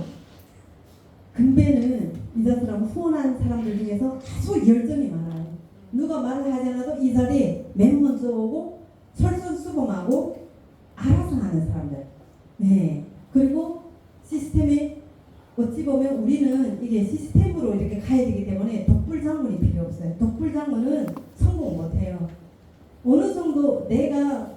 금배는 이 사람 후원한 사람들 중에서 아주 열정이 많아요. 누가 말을 하지 않아도 이 자리에 맨 먼저 오고 솔선수범하고 알아서 하는 사람들. 그리고 시스템에 어찌 보면 우리는 이게 시스템으로 이렇게 가야 되기 때문에 독불장군이 필요 없어요. 독불장군은 성공 못해요. 어느 정도 내가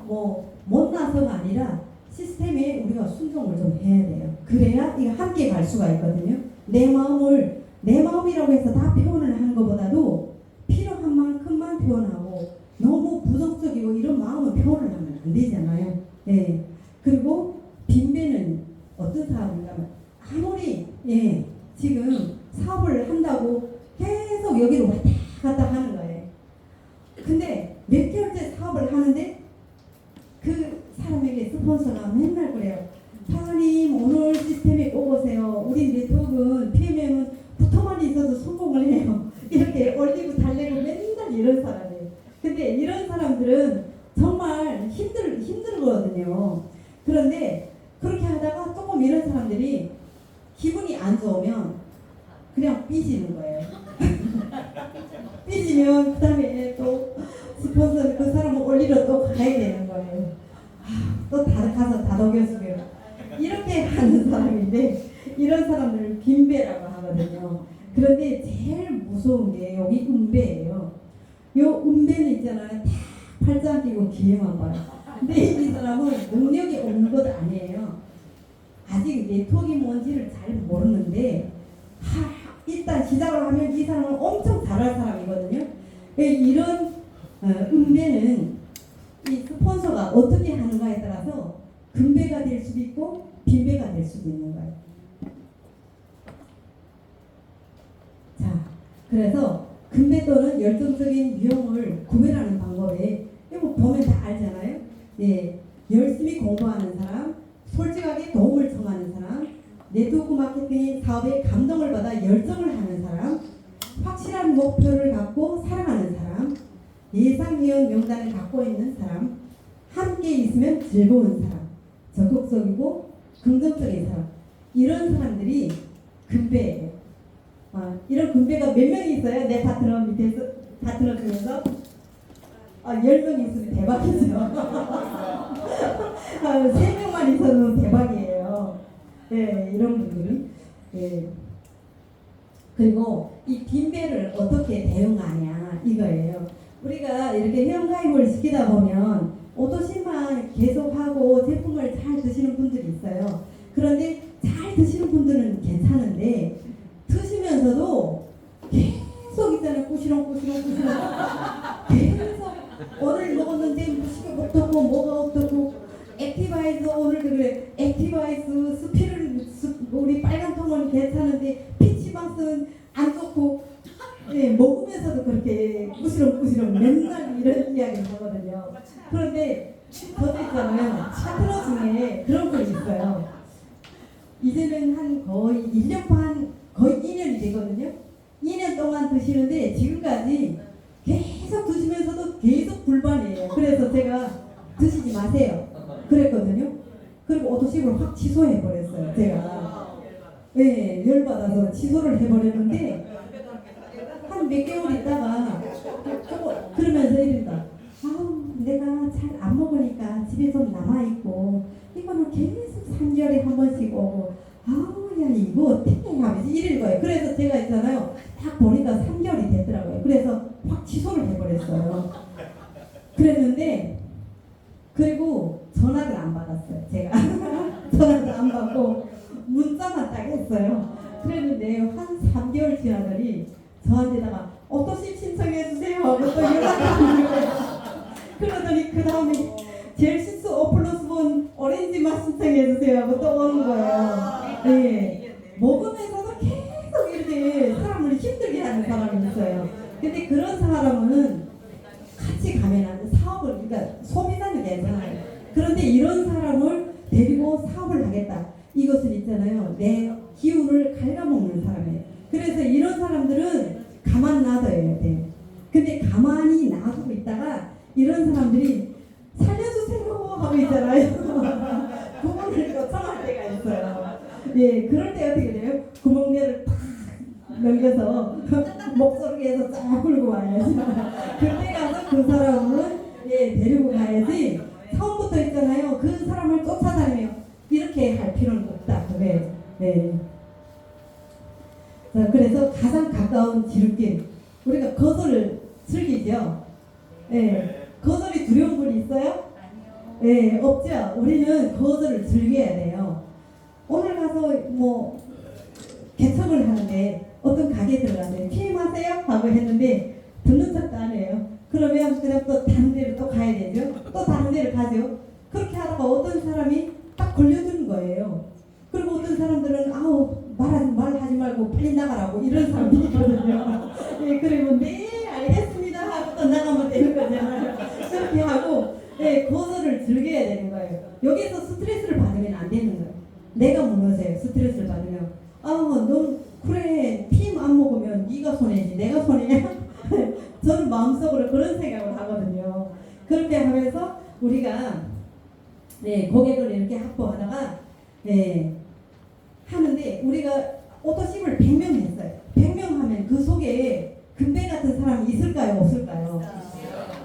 못나서가 아니라 시스템에 우리가 순종을 좀 해야 돼요. 그래야 이게 함께 갈 수가 있거든요. 내 마음이라고 해서 다 표현을 하는 것보다도 필요한 만큼만 표현하고, 너무 부정적이고 이런 마음은 표현을 하면 안 되잖아요. 그리고 빈배는 어떤 사람인가면 아무리 지금 사업을 한다고 계속 여기로 왔다 갔다 하는 거예요. 근데 몇 개월째 사업을 하는데 그 사람에게 스폰서가 맨날 그래요. 사장님 오늘 시스템에 꼭 오세요. 우리 네트워크는 PMM은 붙어만 있어도 성공을 해요. 이렇게 올리고 달래고 맨날 이런 사람이에요. 근데 이런 사람들은 정말 힘들거든요. 그런데 그렇게 하다가 조금 이런 사람들이 기분이 안 좋으면 그냥 삐지는 거예요. 삐지면 그 다음에 또 스폰서 그 사람을 올리러 또 가야 되는 거예요. 또 가서 다독여주고요. 이렇게 하는 사람인데, 이런 사람들을 빈배라고 하거든요. 그런데 제일 무서운 게 여기 음배예요. 요 음배는 있잖아요. 다 팔짱 끼고 기회만 봐요. 근데 이 사람은 능력이 없는 것 아니에요. 아직 네트워크가 뭔지를 잘 모르는데 일단 시작을 하면 이 사람은 엄청 잘할 사람이거든요. 이런 음배는 이 스폰서가 어떻게 하는가에 따라서 금배가 될 수도 있고 빈배가 될 수도 있는 거예요. 자, 그래서 금배 또는 열정적인 유형을 구별하는 방법에 이거 보면 다 알잖아요. 열심히 공부하는 사람, 솔직하게 도움을 청하는 사람, 네트워크 마케팅 사업에 감동을 받아 열정을 하는 사람, 확실한 목표를 갖고 살아가는 사람, 예상회원 명단을 갖고 있는 사람, 함께 있으면 즐거운 사람, 적극적이고 긍정적인 사람, 이런 사람들이 금배예요. 이런 금배가 몇 명이 있어요? 내 파트너 밑에서 파트너 중에서 10명 있으면 대박이죠. 3명만 있어도 대박이에요. 이런 분들은. 그리고 이 빈배를 어떻게 대응하냐 이거예요. 우리가 이렇게 회원가입을 시키다 보면 오토신만 계속하고 제품을 잘 드시는 분들이 있어요. 그런데 잘 드시는 분들은 괜찮은데 드시면서도 계속 있잖아요. 꾸시렁 계속 오늘 먹었는데 무식이 어떻고 뭐가 어떻고, 액티바이스 오늘 그래 액티바이스 스피를 우리 빨간 통은 괜찮은데 피치방스는 안 좋고, 먹으면서도 그렇게 꾸시렁 맨날 이런 이야기를 하거든요. 그런데 저도 있잖아요. 파트너 중에 그런 분이 있어요. 이제는 한 거의 1년 반, 거의 2년이 되거든요. 2년 동안 드시는데 지금까지 계속 드시면서도 계속 불만이에요. 그래서 제가 드시지 마세요 그랬거든요. 그리고 오토십을 확 취소해 버렸어요. 제가 네, 열받아서 취소를 해버렸는데 한 몇 개월 있다가 그러면서 이런다. 아우 내가 잘 안 먹으니까 집에 좀 남아있고 이거는 계속 3개월에 한 번씩 오고 아우 야 이거 어떻게 하면서 이럴 거예요. 그래서 제가 있잖아요. 딱 보니까 3개월이 됐더라고요. 그래서 확 취소를 해버렸어요. 그랬는데 그리고 전화를 안 받았어요. 제가 전화를 안 받고 문자만 딱 했어요. 그랬는데 한 3개월 지나더니 저한테다가 오토십 신청해주세요 하고 또 연락이 오는 거예요. 그러더니 그 다음에 젤시스 5+1 오렌지 맛 신청해주세요 하고 또 오는 거예요. 네. 먹으면서도 계속 이렇게 사람을 힘들게 하는 사람이 있어요. 근데 그런 사람은 같이 가면 안 돼. 사업을, 그러니까 소비자는 괜찮아요. 그런데 이런 사람을 데리고 사업을 하겠다. 이것은 있잖아요. 내 기운을 갉아먹는 사람이에요. 그래서 이런 사람들은 가만 놔둬야 돼요. 근데 가만히 놔두고 있다가 이런 사람들이 살려주세요 하고 있잖아요. 구멍을 요청할 때가 있어요. 예, 그럴 때 어떻게 돼요? 구멍내를 탁 넘겨서 목소리에서 쫙 끌고 와야지. 그때 가서 그 사람을 예, 데리고 가야지. 처음부터 있잖아요. 그 사람을 쫓아다니며 이렇게 할 필요는 없다. 그래. 네. 자, 그래서 가장 가까운 지름길. 우리가 거절을 즐기죠. 예. 거절이 두려운 분이 있어요? 예, 없죠. 우리는 거절을 즐겨야 돼요. 오늘 가서 뭐 개척을 하는데 어떤 가게에 들어가서 피임하세요? 하고 했는데 듣는 척도 안 해요. 그러면 그냥 또 다른 데로 또 가야 되죠. 또 다른 데를 가죠. 그렇게 하다가 어떤 사람이 딱 걸려드는 거예요. 그리고 어떤 사람들은 아우 말하지 말고 빨리 나가라고 이런 사람들이 있거든요. 예, 그러면 네 알겠습니다 하고 또 나가면 되는 거잖아요. 그렇게 하고 예, 거절을 즐겨야 되는 거예요. 여기서 스트레스를 받으면 안 되는 거예요. 내가 무너져요. 스트레스를 받으면 넌 그래 피임 안 먹으면 네가 손해지 내가 손해야? 저는 마음속으로 그런 생각을 하거든요. 그렇게 하면서 우리가 네, 고객을 이렇게 확보하다가 네, 하는데 우리가 오토십을 100명 했어요. 100명 하면 그 속에 금배 같은 사람이 있을까요? 없을까요?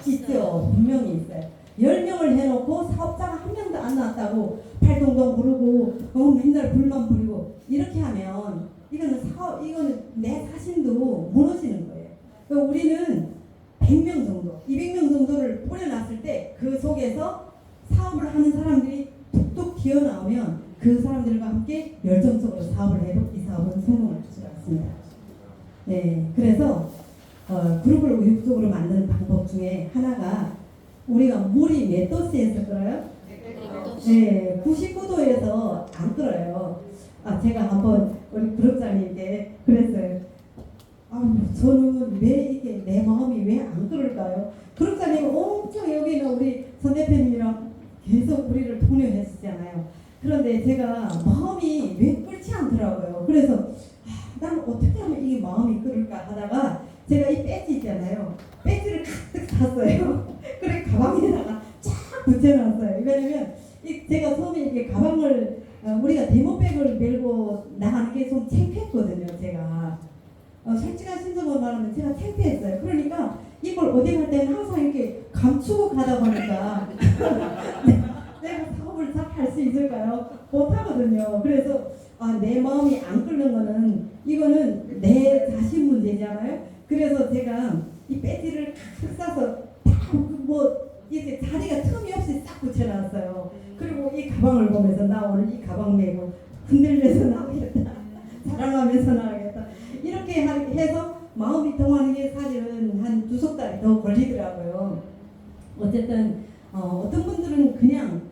있죠. 분명히 있어요. 10명을 해놓고 사업자가 한 명도 안 나왔다고 팔동동 부르고 맨날 불만 부리고 이렇게 하면 이거는 내 자신도 무너지는 거예요. 그러니까 우리는 100명 정도, 200명 정도를 뿌려놨을 때 그 속에서 사업을 하는 사람들이 툭툭 튀어나오면 그 사람들과 함께 열정적으로 사업을 해도 이 사업은 성공할 수 있습니다. 네, 그래서 그룹을 의욕적으로 만드는 방법 중에 하나가 우리가 물이 몇 도씨에서 끓어요? 네, 99도에서 안 끓어요. 제가 한번 우리 부록장님께 그랬어요. 저는 왜 이게 내 마음이 왜 안 끓을까요? 부록장님은 엄청 여기는 우리 선 대표님이랑 계속 우리를 통역했었잖아요. 그런데 제가 마음이 왜 끓지 않더라고요. 그래서 나는 어떻게 하면 이게 마음이 끓을까 하다가 제가 이 배지 있잖아요. 배지를 가득 샀어요. 그래 가방에다가 쫙 붙여놨어요. 왜냐면 제가 처음에 이렇게 가방을 우리가 데모백을 메고 나가는 게 좀 창피했거든요. 제가 솔직한 신성을 말하면 제가 창피했어요. 그러니까 이걸 어디 갈 때는 항상 이렇게 감추고 가다 보니까 내가 사업을 잘 할 수 있을까요? 못하거든요. 그래서 내 마음이 안 끓는 거는 이거는 내 자신 문제잖아요. 그래서 제가 이 배지를 탁 싸서 뭐 이렇게 자리가 틈이 없이 싹 붙여놨어요. 그리고 이 가방을 보면서 나 오늘 이 가방 메고 흔들면서 나오겠다. 자랑하면서 나오겠다. 이렇게 해서 마음이 통하는 게 사실은 한 2석 달이 더 걸리더라고요. 어쨌든 어떤 분들은 그냥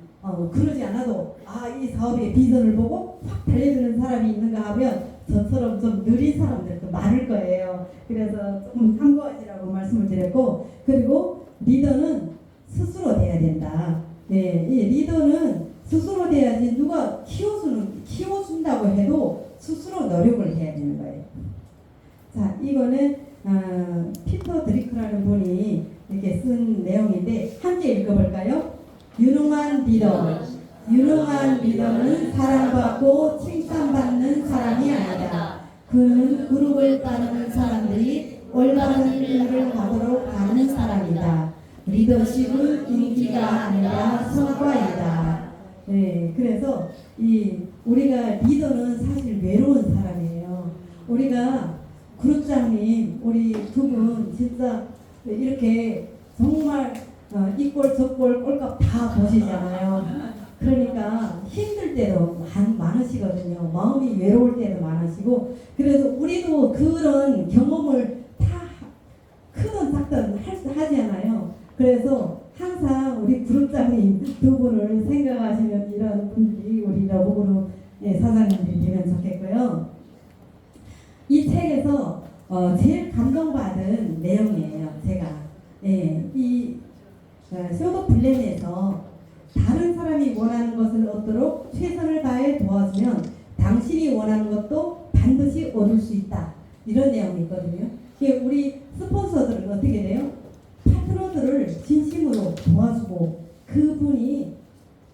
그러지 않아도 이 사업의 비전을 보고 확 달려드는 사람이 있는가 하면 저처럼 좀 느린 사람들도 많을 거예요. 그래서 조금 참고하시라고 말씀을 드렸고, 그리고 리더는 스스로 돼야 된다. 네, 이 리더는 스스로 돼야지 누가 키워준다고 해도 스스로 노력을 해야 되는 거예요. 자, 이거는 피터 드리크라는 분이 이렇게 쓴 내용인데 함께 읽어볼까요? 유능한 리더. 유능한 리더는 사랑받고 칭찬받는 사람이 아니다. 그는 그룹을 따르는 사람들이 올바른 일을 하도록 하는 사람이다. 리더십은 인기가 아니라 성과이다. 네, 그래서 우리가 리더는 사실 외로운 사람이에요. 우리가 그룹장님 우리 두 분 진짜 이렇게 정말 이 꼴 저 꼴 꼴값 다 보시잖아요. 그러니까 힘들 때도 많으시거든요. 마음이 외로울 때도 많으시고 그래서 우리도 그런 경험을 다 크든 작든 하잖아요. 그래서 항상 우리 그룹장님 두 분을 생각하시는 이런 분들이 우리 러브그룹 사장님들이 되면 좋겠고요. 이 책에서 제일 감동받은 내용이에요. 제가 이 쇼더 플랜에서 다른 사람이 원하는 것을 얻도록 최선을 다해 도와주면 당신이 원하는 것도 반드시 얻을 수 있다. 이런 내용이 있거든요. 우리 스폰서들은 어떻게 돼요? 파트너들을 진심으로 도와주고 그분이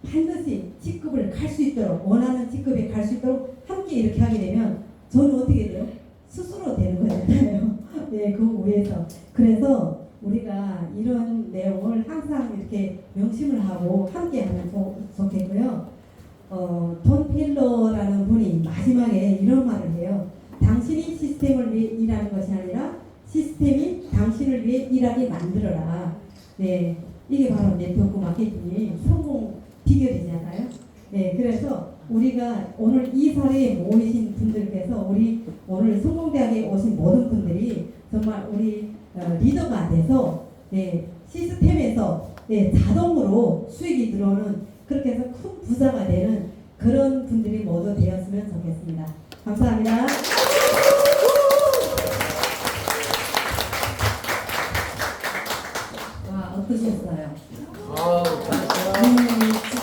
반드시 직급을 갈 수 있도록 원하는 직급에 갈 수 있도록 함께 이렇게 하게 되면 저는 어떻게 돼요? 스스로 되는 거잖아요. 네, 그 위에서. 그래서 우리가 이런 내용을 항상 이렇게 명심을 하고 함께 하면 좋겠고요. 돈 필러라는 분이 마지막에 이런 말을 해요. 당신이 시스템을 위해 일하는 것이 아니라 시스템이 당신을 위해 일하게 만들어라. 네, 이게 바로 네트워크 마케팅의 성공 비결이잖아요. 네, 그래서 우리가 오늘 이 자리에 모이신 분들께서 우리 오늘 성공대학에 오신 모든 분들이 정말 우리 리더가 돼서 시스템에서 자동으로 수익이 들어오는 그렇게 해서 큰 부자가 되는 그런 분들이 모두 되었으면 좋겠습니다. 감사합니다. 와, 어떠셨어요?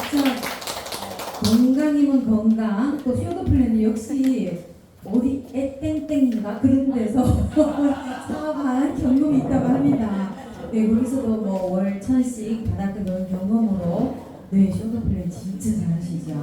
진짜 건강이면 건강, 또 쇼더플랜이 역시 어디 땡땡인가 그런 데서 사업한 경험이 있다고 합니다. 네, 거기서도 뭐 월 1,000씩 받았던 그런 경험으로 네, 쇼더플랜 진짜 잘하시죠.